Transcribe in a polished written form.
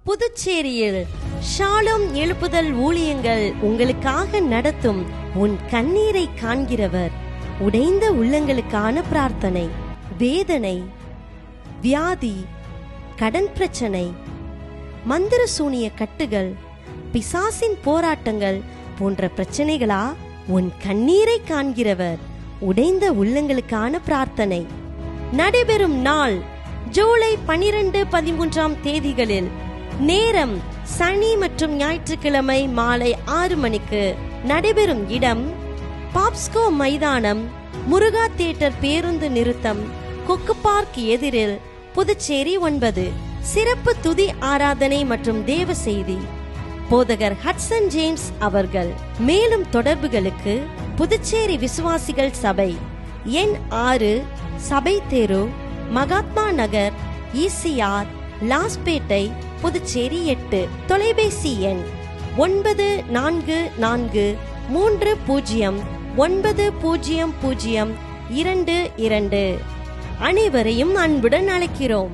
புதுச்சேரியில் ஷாሎም எழுப்புதல் ஊழியங்கள் உங்களுக்காக நடத்தும் உன் கண்ணீரை காண்கிறவர் உடைந்த உள்ளங்களுக்கான பிரார்த்தனை. வேதனை, வியாதி, கடன் பிரச்சனை, மந்திர சூனிய கட்டுகள், பிசாசின் போராட்டங்கள் போன்ற பிரச்சனைகளா? உன் கண்ணீரை காண்கிறவர் உடைந்த உள்ளங்களுக்கான பிரார்த்தனை. நடைபெறும் நாள் ஜூலை 12, 13 தேதிகளில். நேரம் சனி மற்றும் ஞாயிற்றுக்கிழமை மாலை 6 மணிக்கு. நடைபெறும் இடம் பாப்ஸ்கோ மைதானம், முருகா தியேட்டர் பேருந்து நிறுத்தம், கொக்கு பார்க் எதிரில், புதுச்சேரி 9. சிறப்பு துதி ஆராதனை மற்றும் தேவ செய்தி போதகர் ஹட்சன் ஜேம்ஸ் அவர்கள். மேலும் தொடர்புகளுக்கு புதுச்சேரி விசுவாசிகள் சபை, எண் 6, சபை தெரு, மகாத்மா நகர், ECR, லாஸ்பேட்டை, புதுச்சேரி 8. தொலைபேசி எண் 9443090022. அனைவரையும் அன்புடன் அழைக்கிறோம்.